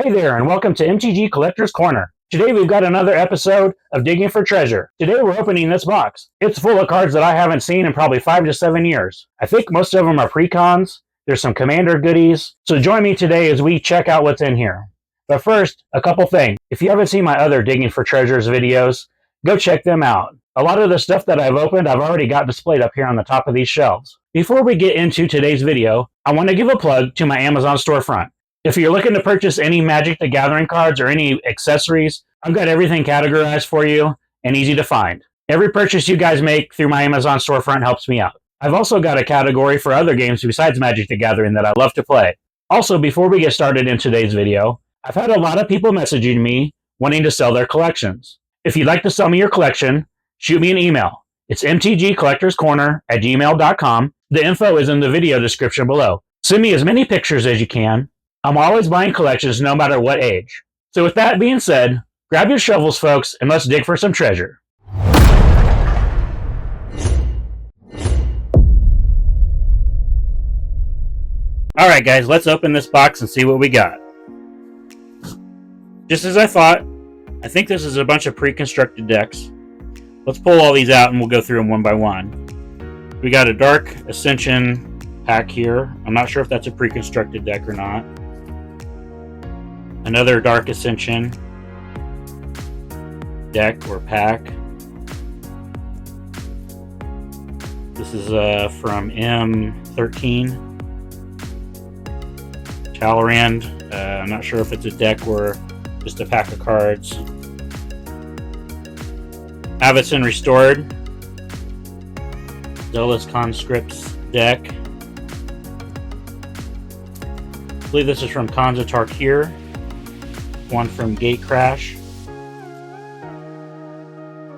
Hey there, and welcome to MTG Collector's Corner. Today we've got another episode of Digging for Treasure. Today we're opening this box. It's full of cards that I haven't seen in probably 5 to 7 years. I think most of them are pre-cons. There's some commander goodies. So join me today as we check out what's in here. But first, a couple things. If you haven't seen my other Digging for Treasures videos, go check them out. A lot of the stuff that I've opened, I've already got displayed up here on the top of these shelves. Before we get into today's video, I want to give a plug to my Amazon storefront. If you're looking to purchase any Magic the Gathering cards or any accessories, I've got everything categorized for you and easy to find. Every purchase you guys make through my Amazon storefront helps me out. I've also got a category for other games besides Magic the Gathering that I love to play. Also, before we get started in today's video, I've had a lot of people messaging me wanting to sell their collections. If you'd like to sell me your collection, shoot me an email. It's mtgcollectorscorner@gmail.com. The info is in the video description below. Send me as many pictures as you can. I'm always buying collections no matter what age. So with that being said, grab your shovels, folks, and let's dig for some treasure. Alright guys, let's open this box and see what we got. Just as I thought, I think this is a bunch of pre-constructed decks. Let's pull all these out and we'll go through them one by one. We got a Dark Ascension pack here. I'm not sure if that's a pre-constructed deck or not. Another Dark Ascension deck or pack. This is from M13. Talrand. I'm not sure if it's a deck or just a pack of cards. Avacyn Restored. Zealous Conscripts deck. I believe this is from Khans of Tarkir. One from Gate Crash.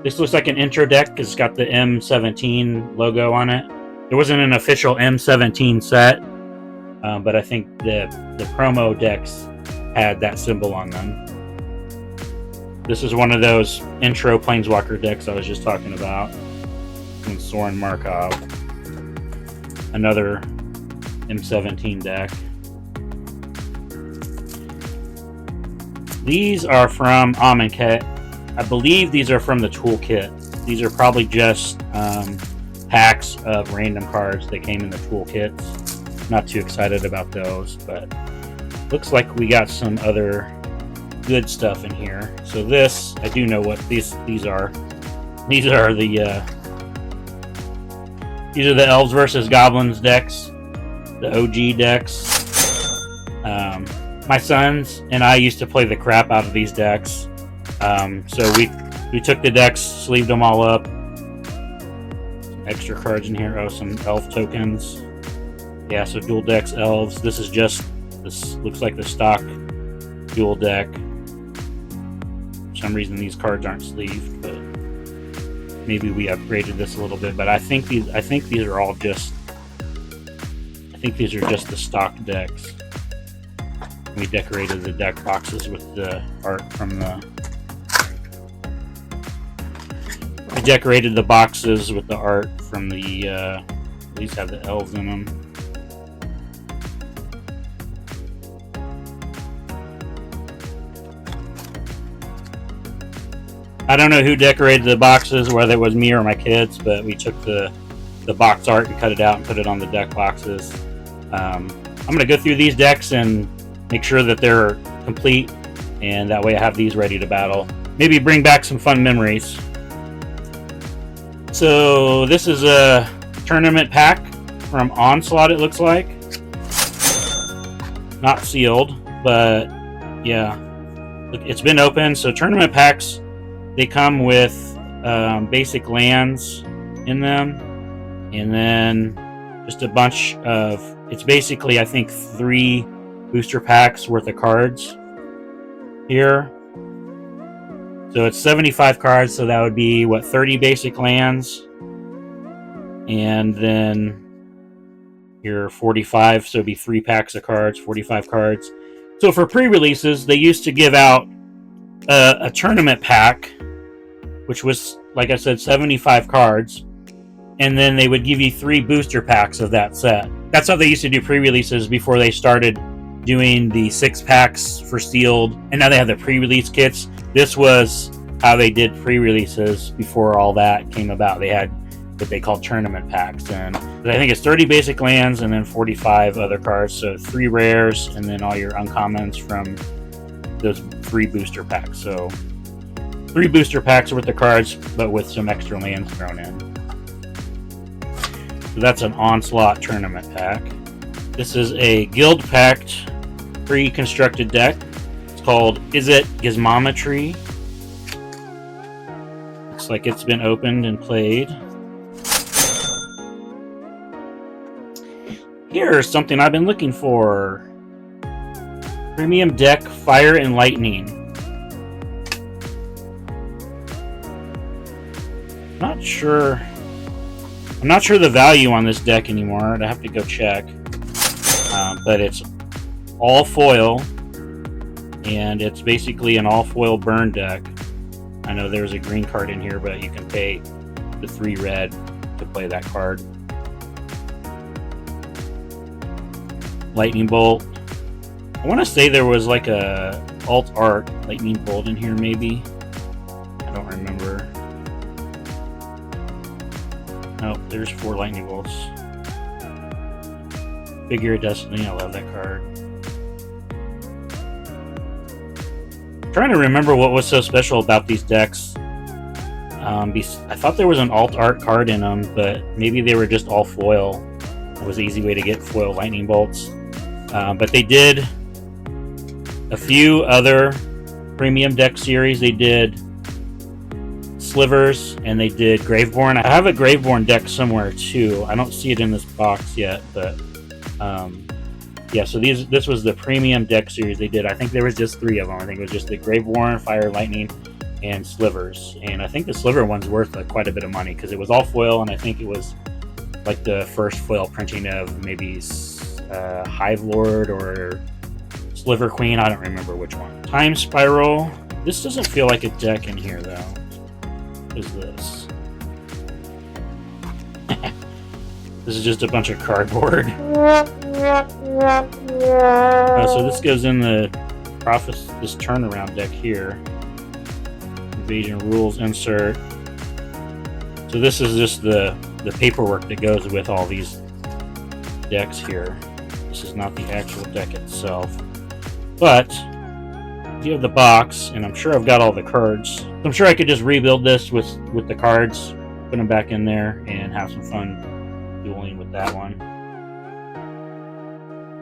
This looks like an intro deck because it's got the M17 logo on it. There wasn't an official M17 set, but I think the promo decks had that symbol on them. This is one of those intro Planeswalker decks I was just talking about. From Soren Markov. Another M17 deck. These are from Amonkhet. I believe these are from the toolkit. These are probably just packs of random cards that came in the toolkits. Not too excited about those, but looks like we got some other good stuff in here. So this, I do know what these are. These are the Elves versus Goblins decks, the OG decks. My sons and I used to play the crap out of these decks. So we took the decks, sleeved them all up. Some extra cards in here. Oh, some elf tokens. Yeah, so dual decks elves. This looks like the stock dual deck. For some reason these cards aren't sleeved, but maybe we upgraded this a little bit. But I think these are just the stock decks. We decorated the deck boxes with the art from the... We decorated the boxes with the art from the... these have the elves in them. I don't know who decorated the boxes, whether it was me or my kids, but we took the box art and cut it out and put it on the deck boxes. I'm going to go through these decks and make sure that they're complete, and that way I have these ready to battle. Maybe bring back some fun memories. So this is a tournament pack from Onslaught, it looks like. Not sealed, but yeah. It's been opened. So tournament packs, they come with basic lands in them, and then just a bunch of... It's basically, I think, 3 booster packs worth of cards here. So it's 75 cards, so that would be 30 basic lands, and then your 45, so it'd be 3 packs of cards, 45 cards. So for pre-releases, they used to give out a tournament pack, which was, like I said, 75 cards, and then they would give you 3 booster packs of that set. That's how they used to do pre-releases before they started doing the 6-packs for sealed, and now they have the pre-release kits. This was how they did pre-releases before all that came about. They had what they called tournament packs, and I think it's 30 basic lands and then 45 other cards, so 3 rares and then all your uncommons from those 3 booster packs. So 3 booster packs with the cards, but with some extra lands thrown in. So that's an Onslaught tournament pack. This is a guild-packed pre-constructed deck. It's called Is It Gizmometry. Looks like it's been opened and played. Here's something I've been looking for. Premium deck Fire and Lightning. I'm not sure the value on this deck anymore. I'd have to go check. But it's all foil, and it's basically an all foil burn deck. I know there's a green card in here, but you can pay the 3 red to play that card. Lightning Bolt. I want to say there was like a alt art Lightning Bolt in here, maybe. I don't remember. Oh, there's 4 Lightning Bolts. Figure of Destiny, I love that card. I'm trying to remember what was so special about these decks. I thought there was an alt art card in them, but maybe they were just all foil. It was an easy way to get foil Lightning Bolts. But they did a few other premium deck series. They did Slivers and they did Graveborn. I have a Graveborn deck somewhere too. I don't see it in this box yet, but yeah, so this was the premium deck series they did. I think there was just 3 of them. I think it was just the Graveborn, Fire, Lightning, and Slivers. And I think the Sliver one's worth quite a bit of money because it was all foil, and I think it was like the first foil printing of maybe Hive Lord or Sliver Queen. I don't remember which one. Time Spiral. This doesn't feel like a deck in here though. What is this? This is just a bunch of cardboard. So this goes in the this turnaround deck here. Invasion Rules insert. So this is just the paperwork that goes with all these decks here. This is not the actual deck itself. But you have the box, and I'm sure I've got all the cards. I'm sure I could just rebuild this with the cards, put them back in there, and have some fun dueling with that one.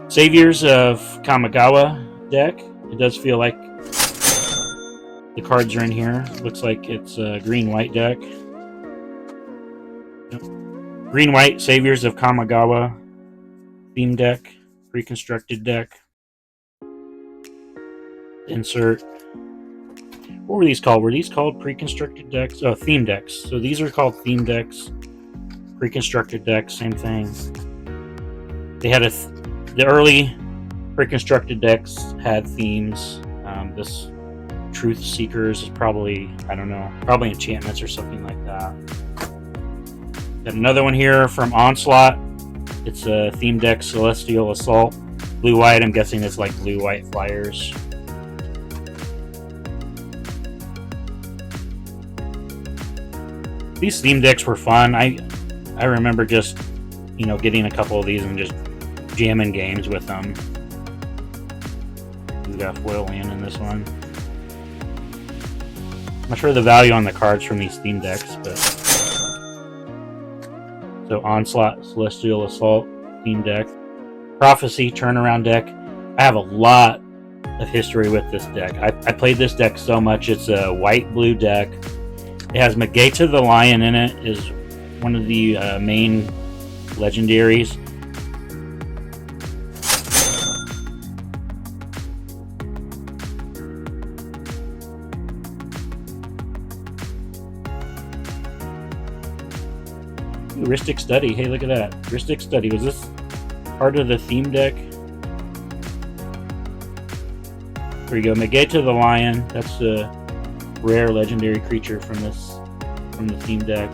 Saviors of Kamigawa deck. It does feel like the cards are in here. Looks like it's a green-white deck. Yep. Green-white Saviors of Kamigawa theme deck, pre-constructed deck. Insert. What were these called? Were these called pre-constructed decks? Oh, theme decks. So these are called theme decks. Pre-constructed decks, same thing. They had the early pre-constructed decks had themes. This Truth Seekers is probably, I don't know, probably enchantments or something like that. Got another one here from Onslaught. It's a theme deck, Celestial Assault. Blue-white, I'm guessing it's like blue-white flyers. These theme decks were fun. I remember just, getting a couple of these and just jamming games with them. We've got foil land in this one. I'm not sure the value on the cards from these theme decks, but so Onslaught, Celestial Assault theme deck, Prophecy turnaround deck. I have a lot of history with this deck. I played this deck so much. It's a white-blue deck. It has Mageta the Lion in it. Is one of the main legendaries. Ooh, Rhystic Study. Hey, look at that. Rhystic Study. Was this part of the theme deck? There you go. Mageta the Lion. That's the rare legendary creature from the theme deck.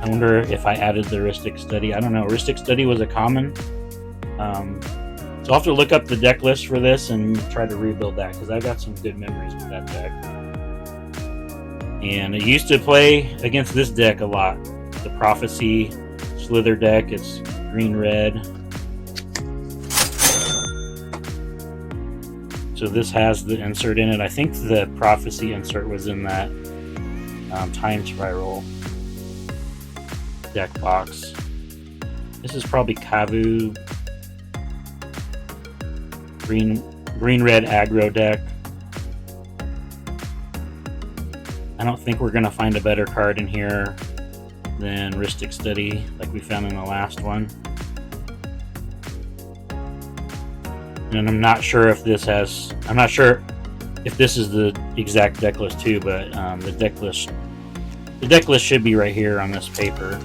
wonder if I added the Rhystic Study. I don't know. Rhystic Study was a common. So I'll have to look up the deck list for this and try to rebuild that, because I got some good memories with that deck. And I used to play against this deck a lot. The Prophecy Slither deck. It's green-red. So this has the insert in it. I think the Prophecy insert was in that Time Spiral deck box. This is probably Kavu green-red aggro deck. I don't think we're gonna find a better card in here than Rhystic Study, like we found in the last one. And I'm not sure if this has. I'm not sure if this is the exact deck list too, but the deck list should be right here on this paper.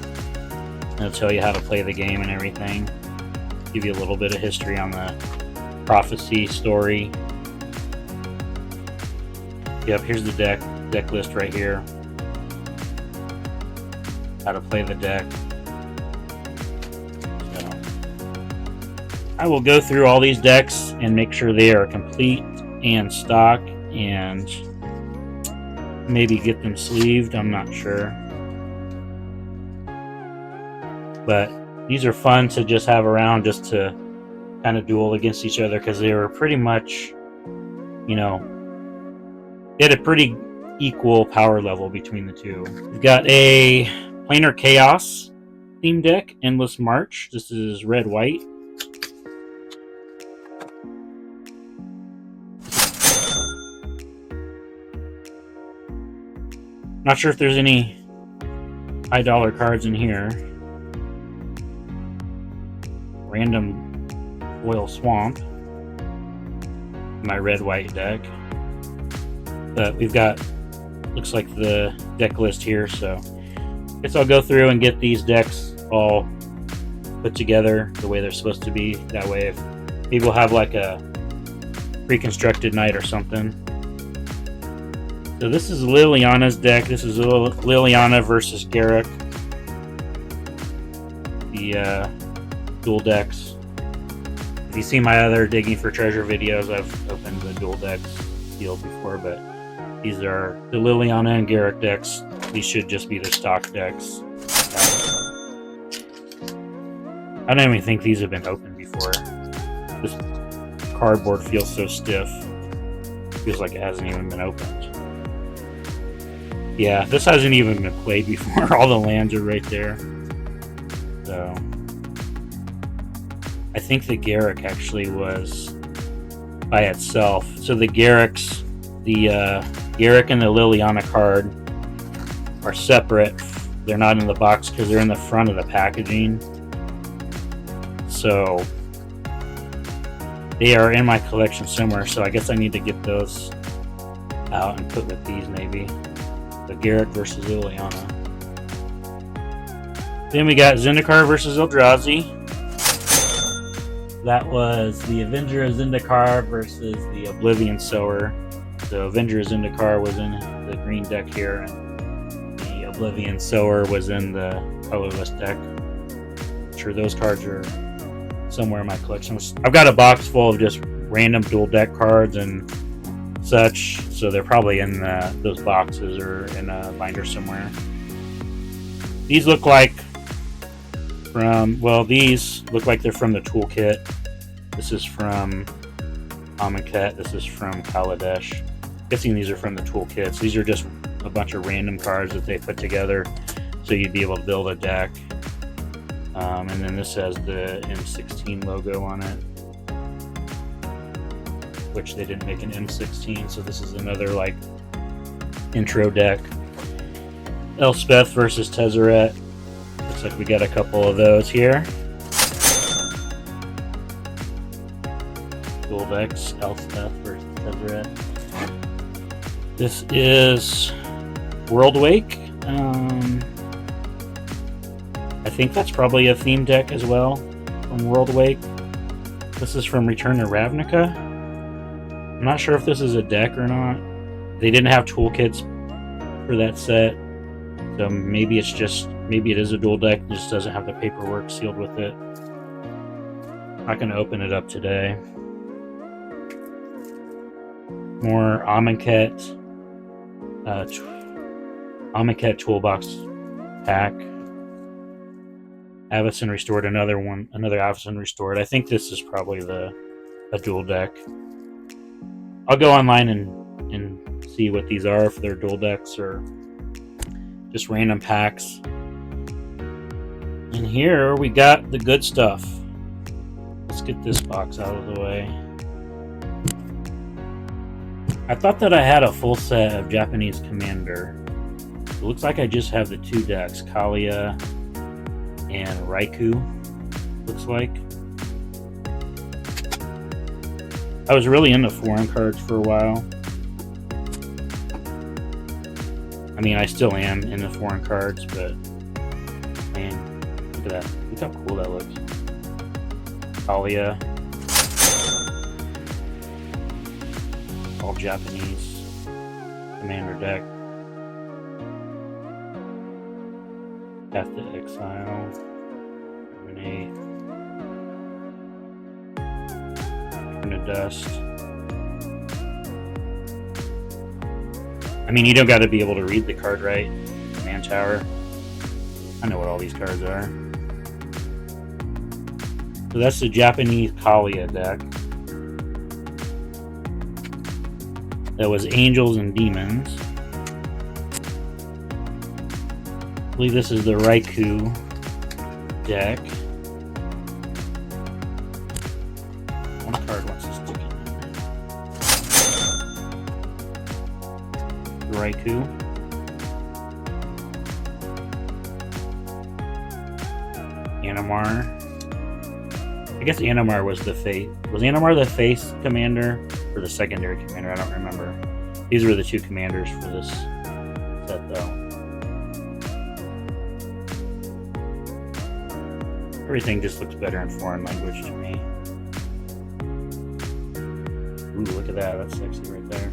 It'll tell you how to play the game and everything. Give you a little bit of history on the Prophecy story. Yep, here's the deck list right here. How to play the deck. So I will go through all these decks and make sure they are complete and stock, and maybe get them sleeved. I'm not sure. But these are fun to just have around, just to kind of duel against each other, because they were pretty much, you know, they had a pretty equal power level between the two. We've got a Planar Chaos theme deck, Endless March. This is red-white. Not sure if there's any high dollar cards in here. Random Foil Swamp, my red-white deck. But we've got, looks like the deck list here, so I guess I'll go through and get these decks all put together the way they're supposed to be. That way, if people have like a pre-constructed night or something. So this is Liliana's deck. This is Liliana versus Garruk. The dual decks. If you see my other Digging for Treasure videos, I've opened the dual decks deal before, but these are the Liliana and Garruk decks. These should just be the stock decks. I don't even think these have been opened before. This cardboard feels so stiff. Feels like it hasn't even been opened. Yeah, this hasn't even been played before. All the lands are right there. So I think the Garruk actually was by itself. So the Garruk and the Liliana card are separate. They're not in the box because they're in the front of the packaging. So they are in my collection somewhere. So I guess I need to get those out and put with these maybe. The Garruk versus Liliana. Then we got Zendikar versus Eldrazi. That was the Avenger of Zendikar versus the Oblivion Sower. The Avenger of Zendikar was in the green deck here, and the Oblivion Sower was in the colorless deck. I'm sure those cards are somewhere in my collection. I've got a box full of just random dual deck cards and such, so they're probably in those boxes or in a binder somewhere. These look like these look like they're from the toolkit. This is from Amonkhet. This is from Kaladesh. Guessing these are from the toolkits. These are just a bunch of random cards that they put together so you'd be able to build a deck. And then this has the M16 logo on it, which they didn't make an M16, so this is another like intro deck. Elspeth versus Tezzeret. Looks like we got a couple of those here. Dual decks, Elspeth versus Tezzeret. This is Worldwake. I think that's probably a theme deck as well from Worldwake. This is from Return to Ravnica. I'm not sure if this is a deck or not. They didn't have toolkits for that set, so maybe it's just Maybe it is a dual deck, just doesn't have the paperwork sealed with it. Not going to open it up today. More Amonkhet Toolbox pack. Avacyn Restored, another Avacyn Restored. I think this is probably a dual deck. I'll go online and see what these are, if they're dual decks or just random packs. And here we got the good stuff. Let's get this box out of the way. I thought that I had a full set of Japanese Commander. It looks like I just have the 2 decks, Kalia and Raikou, looks like. I was really into foreign cards for a while. I mean, I still am into foreign cards, but man, look at that. Look how cool that looks. Kalia. All Japanese Commander deck. Path to Exile. Terminate. Turn to Dust. I mean, you don't got to be able to read the card right. Man Tower. I know what all these cards are. So that's the Japanese Kalia deck. That was Angels and Demons. I believe this is the Raikou deck. One card wants to stick in there. Raikou. Animar. I guess Animar was the face. Was Animar the face commander or the secondary commander? I don't remember. These were the 2 commanders for this set, though. Everything just looks better in foreign language to me. Ooh, look at that. That's sexy right there.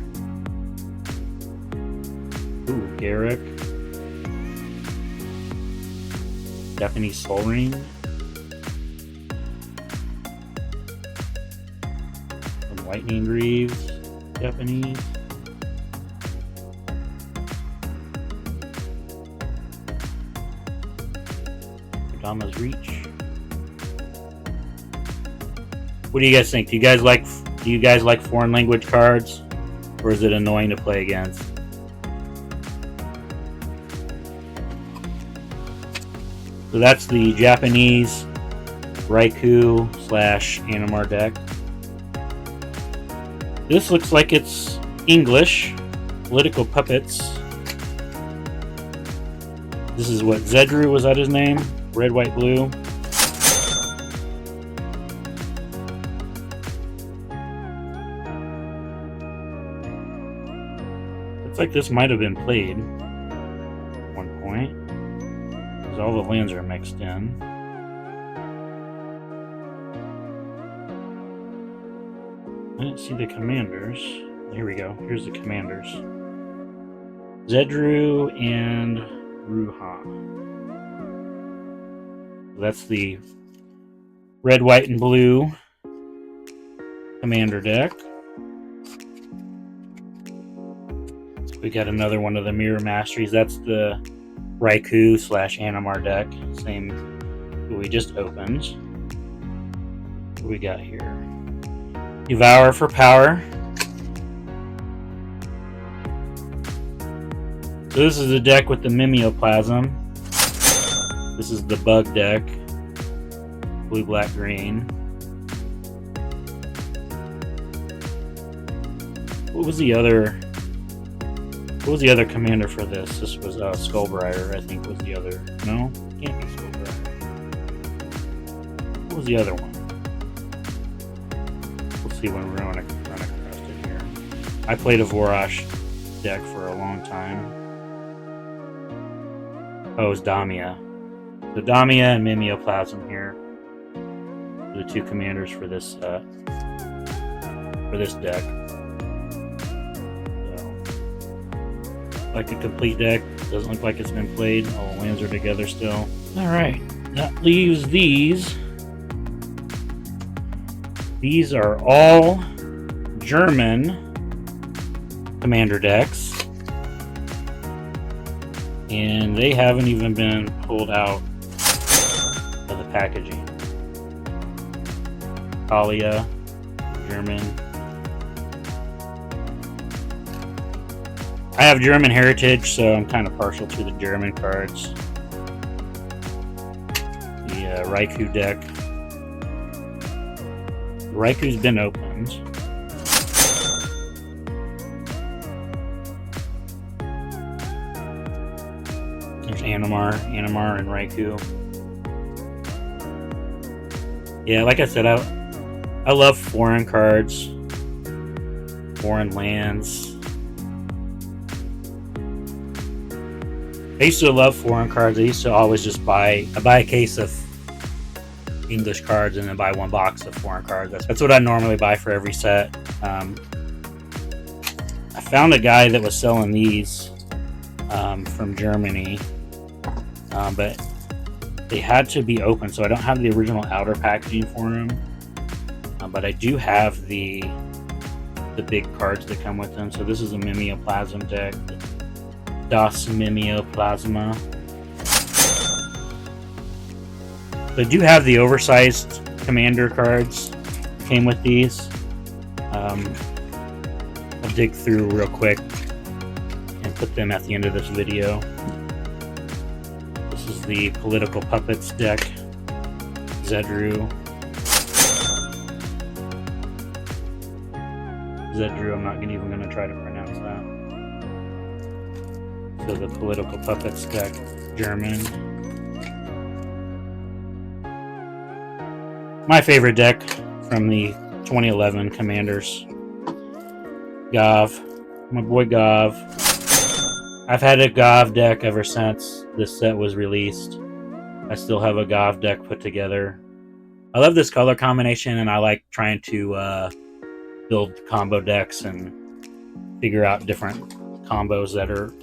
Ooh, Garrick. Japanese Soul Ring. Some Lightning Greaves. Japanese. Kodama's Reach. What do you guys think? Do you guys like foreign language cards, or is it annoying to play against? So that's the Japanese Raikou / Animar deck. This looks like it's English. Political Puppets. This is what, Zedru, was that his name? Red, white, blue. Looks like this might have been played at one point, because all the lands are mixed in. I didn't see the commanders. Here we go. Here's the commanders. Zedru and Ruha. That's the red, white, and blue commander deck. We got another one of the Mirror Masteries. That's the Raikou / Animar deck. Same that we just opened. What do we got here? Devour for power. So this is the deck with the Mimeoplasm. This is the bug deck. Blue, black, green. What was the other commander for this? This was Skullbriar, I think was the other. No? Can't be Skullbriar. What was the other one? We'll see when we run across it here. I played a Vorosh deck for a long time. Oh, it was Damia. So Damia and Mimeoplasm here. The 2 commanders for this deck. like a complete deck. Doesn't look like it's been played. All the lands are together still. Alright, that leaves these. These are all German commander decks. And they haven't even been pulled out of the packaging. Talia, German. I have German heritage, so I'm kind of partial to the German cards. The Raikou deck. Raiku's been opened. There's Animar and Raikou. Yeah, like I said, I love foreign cards, foreign lands. I used to love foreign cards. I used to always just buy a case of English cards and then buy one box of foreign cards. That's what I normally buy for every set. I found a guy that was selling these from Germany, but they had to be open, so I don't have the original outer packaging for them. But I do have the big cards that come with them. So this is a Mimeoplasm deck. Das Mimeoplasma. So I do have the oversized commander cards came with these. I'll dig through real quick and put them at the end of this video. This is the Political Puppets deck. Zedru, I'm not even going to try to pronounce that. So the Political Puppets deck, German. My favorite deck from the 2011 Commanders. Gav. My boy Gav. I've had a Gav deck ever since this set was released. I still have a Gav deck put together. I love this color combination, and I like trying to build combo decks and figure out different combos that are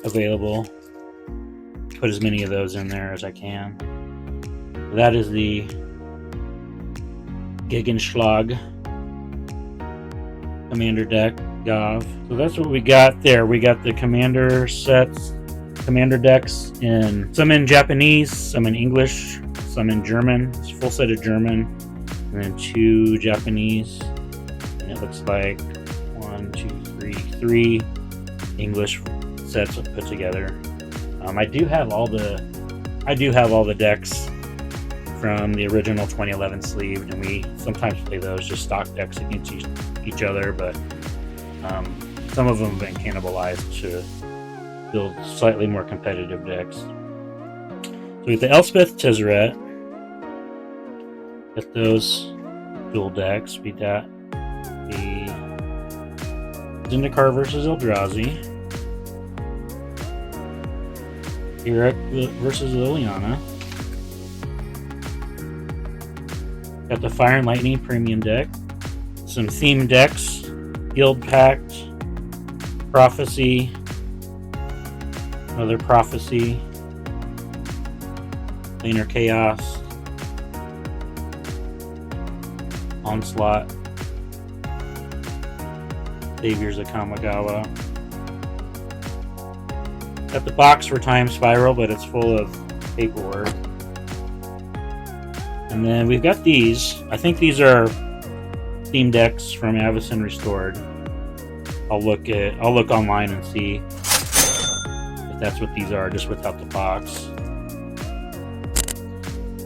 available. Put as many of those in there as I can. That is the Gegenschlag commander deck, Gav. So that's what we got there. We got the commander sets, commander decks, some in Japanese, some in English, some in German. It's a full set of German, and then 2 Japanese. And it looks like 3 English sets put together. I do have all the decks from the original 2011 sleeved, and we sometimes play those just stock decks against each other, but some of them have been cannibalized to build slightly more competitive decks. So we got the Elspeth Tezzeret. Got those dual decks. We got the Zendikar versus Eldrazi. Eric versus Liliana. Got the Fire and Lightning premium deck. Some theme decks. Guild Pact. Prophecy. Another Prophecy. Planar Chaos. Onslaught. Saviors of Kamigawa. Got the box for Time Spiral, but it's full of paperwork. And then we've got these. I think these are theme decks from Avacyn Restored. I'll look online and see if that's what these are, just without the box.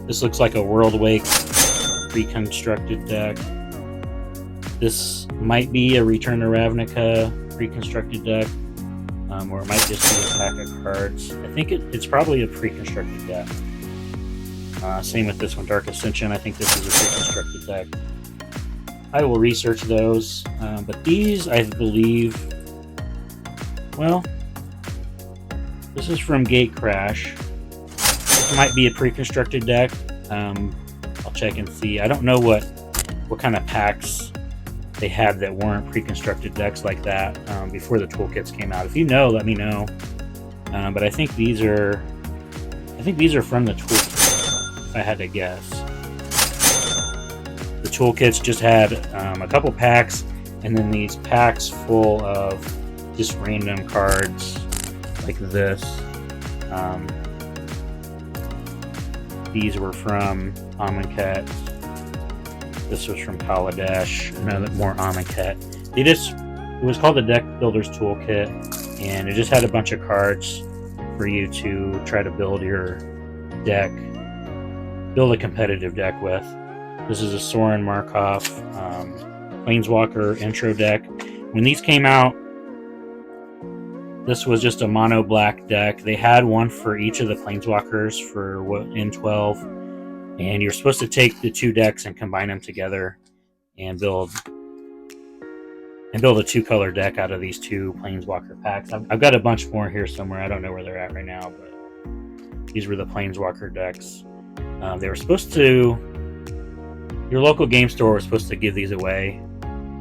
This looks like a Worldwake reconstructed deck. This might be a Return to Ravnica reconstructed deck, or it might just be a pack of cards. I think it's probably a pre-constructed deck. Same with this one, Dark Ascension. I think this is a pre-constructed deck. I will research those, but these, I believe, well, this is from Gatecrash. This might be a pre-constructed deck. I'll check and see. I don't know what kind of packs they had that weren't pre-constructed decks like that before the toolkits came out. If you know, let me know. But I think these are from the toolkit, if I had to guess. The toolkits just had a couple packs, and then these packs full of just random cards like this. These were from Amonkhet. This was from Kaladesh. Another more Amonkhet. It was called the Deck Builder's Toolkit, and it just had a bunch of cards for you to try to build your deck, build a competitive deck with. This is a Soren Markov Planeswalker intro deck. When these came out, this was just a mono black deck. They had one for each of the Planeswalkers for in 12, and you're supposed to take the two decks and combine them together and build a two-color deck out of these two Planeswalker packs. I've got a bunch more here somewhere. I don't know where they're at right now, but these were the Planeswalker decks. They were supposed to... Your local game store was supposed to give these away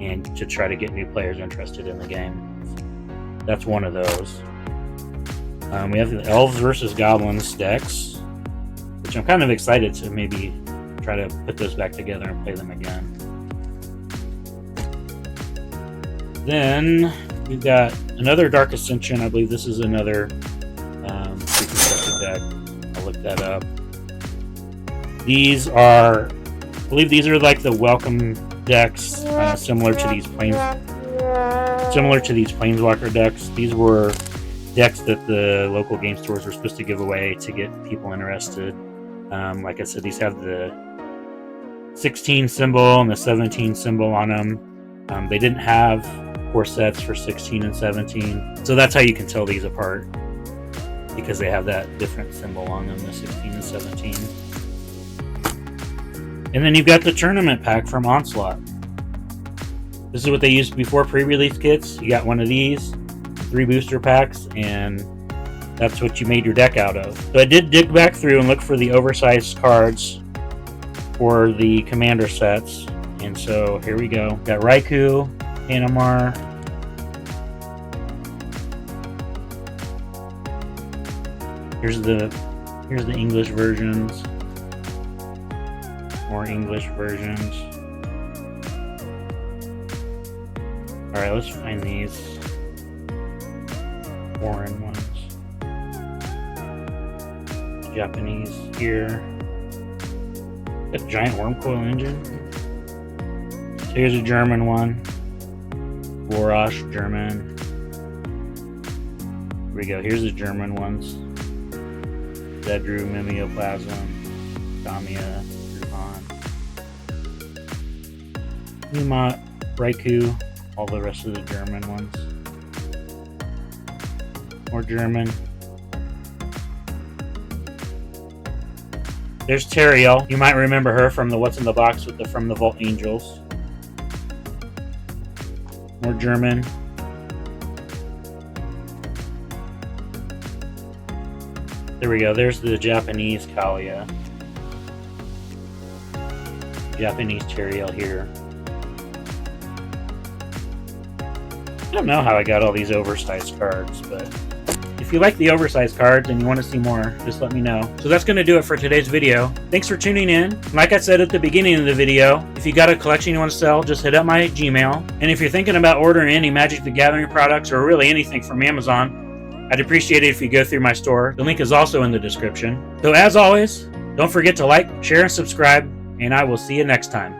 and to try to get new players interested in the game. That's one of those. We have the Elves versus Goblins decks, which I'm kind of excited to maybe try to put those back together and play them again. Then we've got another Dark Ascension. I believe this is another pre-constructed deck. I'll look that up. I believe these are like the welcome decks, similar to these Planeswalker decks. These were decks that the local game stores were supposed to give away to get people interested. Like I said, these have the 16 symbol and the 17 symbol on them. They didn't have core sets for 16 and 17, so that's how you can tell these apart, because they have that different symbol on them, the 16 and 17. And then you've got the tournament pack from Onslaught. This is what they used before pre-release kits. You got one of these, 3 booster packs, and that's what you made your deck out of. So I did dig back through and look for the oversized cards for the commander sets. And so here we go. Got Raikou, Hanamar, here's the English versions. More English versions. Alright, let's find these foreign ones. Japanese here. Got a giant worm coil engine. So here's a German one. Vorosh, German. Here we go. Here's the German ones. Zedru, Mimeoplasm, Damia, Ruhan, Numot, Raikou, all the rest of the German ones. More German. There's Teriel. You might remember her from the What's in the Box with the From the Vault Angels. More German. There we go. There's the Japanese Kalia. Japanese Teriel here. I don't know how I got all these oversized cards, but if you like the oversized cards and you want to see more, just let me know. So that's going to do it for today's video. Thanks for tuning in. Like I said at the beginning of the video, if you got a collection you want to sell, just hit up my Gmail. And if you're thinking about ordering any Magic the Gathering products or really anything from Amazon, I'd appreciate it if you go through my store. The link is also in the description. So as always, don't forget to like, share, and subscribe, and I will see you next time.